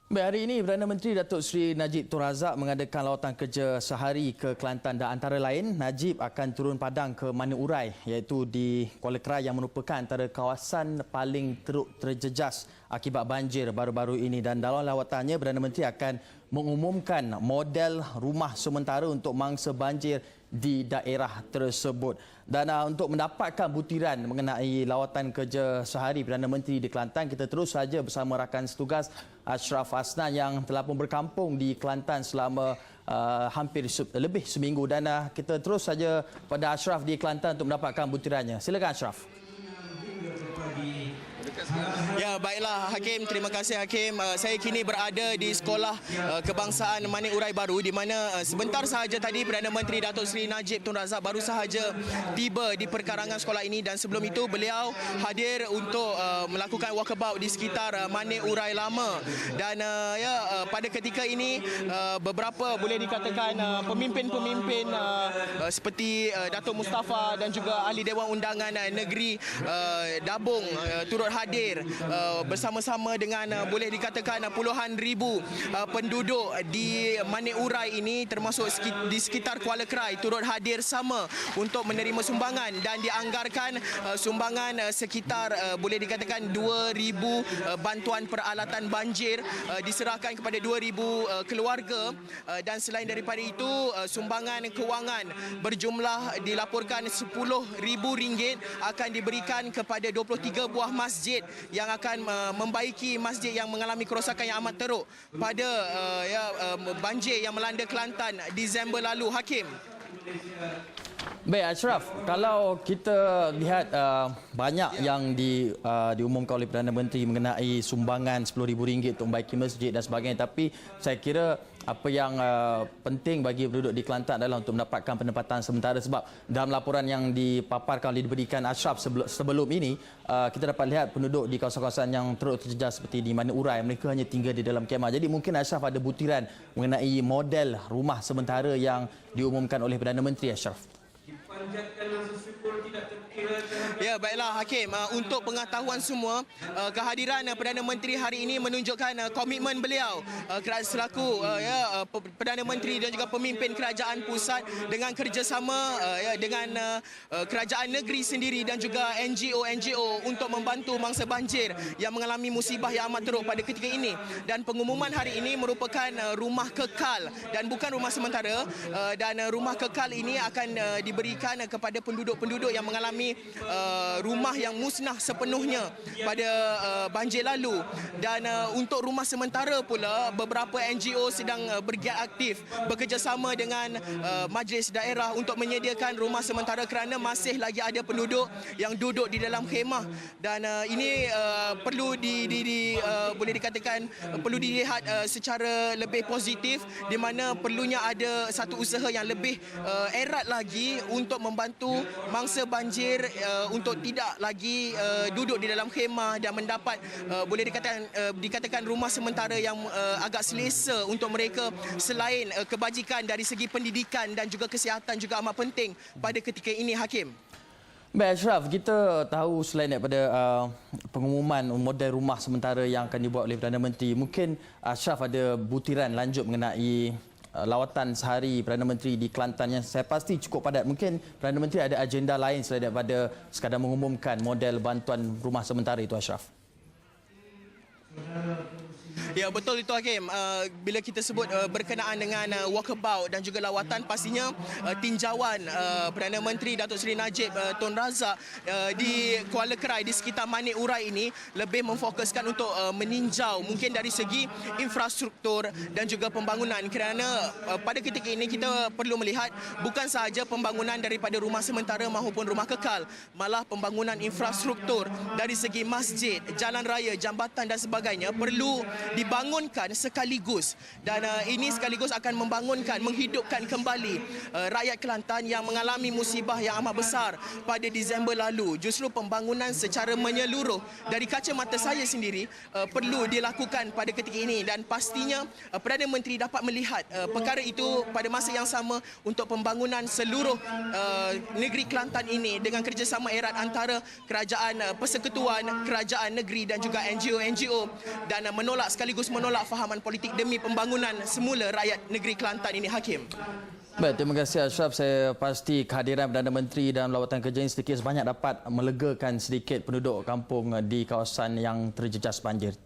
Baik, hari ini Perdana Menteri Datuk Seri Najib Tun Razak mengadakan lawatan kerja sehari ke Kelantan dan antara lain Najib akan turun padang ke Mani Urai iaitu di Kuala Krai yang merupakan antara kawasan paling teruk terjejas akibat banjir baru-baru ini, dan dalam lawatannya Perdana Menteri akan mengumumkan model rumah sementara untuk mangsa banjir di daerah tersebut. Dan untuk mendapatkan butiran mengenai lawatan kerja sehari Perdana Menteri di Kelantan, kita terus saja bersama rakan setugas Ashraf Hasnan yang telah pun berkampung di Kelantan selama hampir lebih seminggu, dan kita terus saja pada Ashraf di Kelantan untuk mendapatkan butirannya. Silakan Ashraf. Ya, baiklah Hakim, terima kasih Hakim. Saya kini berada di Sekolah Kebangsaan Mani Urai Baru, di mana sebentar sahaja tadi Perdana Menteri Datuk Seri Najib Tun Razak baru sahaja tiba di perkarangan sekolah ini, dan sebelum itu beliau hadir untuk melakukan walkabout di sekitar Mani Urai Lama. Dan pada ketika ini beberapa boleh dikatakan pemimpin-pemimpin seperti Datuk Mustafa dan juga Ahli Dewan Undangan Negeri Dabung turut hadir bersama-sama dengan boleh dikatakan puluhan ribu penduduk di Mani Urai ini, termasuk di sekitar Kuala Krai, turut hadir sama untuk menerima sumbangan, dan dianggarkan sumbangan sekitar boleh dikatakan 2,000 bantuan peralatan banjir diserahkan kepada 2,000 keluarga, dan selain daripada itu sumbangan kewangan berjumlah dilaporkan RM10,000 akan diberikan kepada 23 buah masjid yang akan membaiki masjid yang mengalami kerosakan yang amat teruk pada banjir yang melanda Kelantan Disember lalu. Hakim. Baik Ashraf, kalau kita lihat banyak yang diumumkan oleh Perdana Menteri mengenai sumbangan RM10,000 untuk membaiki masjid dan sebagainya, tapi saya kira apa yang penting bagi penduduk di Kelantan adalah untuk mendapatkan penempatan sementara, sebab dalam laporan yang dipaparkan oleh diberikan Ashraf sebelum ini, kita dapat lihat penduduk di kawasan-kawasan yang teruk terjejas seperti di Mani Urai, mereka hanya tinggal di dalam kemah. Jadi mungkin Ashraf ada butiran mengenai model rumah sementara yang diumumkan oleh Perdana Menteri. Ashraf. Ya, baiklah Hakim, untuk pengetahuan semua, kehadiran Perdana Menteri hari ini menunjukkan komitmen beliau selaku Perdana Menteri dan juga pemimpin kerajaan pusat dengan kerjasama dengan kerajaan negeri sendiri dan juga NGO untuk membantu mangsa banjir yang mengalami musibah yang amat teruk pada ketika ini. Dan pengumuman hari ini merupakan rumah kekal dan bukan rumah sementara, dan rumah kekal ini akan diberikan kepada penduduk-penduduk yang mengalami rumah yang musnah sepenuhnya pada banjir lalu. Dan untuk rumah sementara pula, beberapa NGO sedang bergiat aktif bekerjasama dengan majlis daerah untuk menyediakan rumah sementara kerana masih lagi ada penduduk yang duduk di dalam khemah. Dan ini perlu boleh dikatakan perlu dilihat secara lebih positif, di mana perlunya ada satu usaha yang lebih erat lagi untuk membantu mangsa banjir untuk tidak lagi duduk di dalam khemah dan mendapat boleh dikatakan rumah sementara yang agak selesa untuk mereka, selain kebajikan dari segi pendidikan dan juga kesihatan juga amat penting pada ketika ini. Hakim. Baik Ashraf, kita tahu selain daripada pengumuman model rumah sementara yang akan dibuat oleh Perdana Menteri, mungkin Ashraf ada butiran lanjut mengenai lawatan sehari Perdana Menteri di Kelantan yang saya pasti cukup padat. Mungkin Perdana Menteri ada agenda lain selain daripada sekadar mengumumkan model bantuan rumah sementara itu, Ashraf. Ya, betul itu Hakim. Bila kita sebut berkenaan dengan walkabout dan juga lawatan, pastinya tinjauan Perdana Menteri Datuk Seri Najib Tun Razak di Kuala Krai, di sekitar Mani Urai ini lebih memfokuskan untuk meninjau mungkin dari segi infrastruktur dan juga pembangunan, kerana pada ketika ini kita perlu melihat bukan sahaja pembangunan daripada rumah sementara maupun rumah kekal, malah pembangunan infrastruktur dari segi masjid, jalan raya, jambatan dan sebagainya perlu dibangunkan sekaligus. Dan ini sekaligus akan membangunkan, menghidupkan kembali rakyat Kelantan yang mengalami musibah yang amat besar pada Disember lalu. Justru pembangunan secara menyeluruh dari kacamata saya sendiri perlu dilakukan pada ketika ini, dan pastinya Perdana Menteri dapat melihat perkara itu pada masa yang sama untuk pembangunan seluruh negeri Kelantan ini dengan kerjasama erat antara kerajaan persekutuan, kerajaan negeri dan juga NGO dan menolak sekali sekaligus menolak fahaman politik demi pembangunan semula rakyat negeri Kelantan ini, Hakim. Baik, terima kasih Ashraf. Saya pasti kehadiran Perdana Menteri dan lawatan kerja ini sedikit sebanyak dapat melegakan sedikit penduduk kampung di kawasan yang terjejas banjir.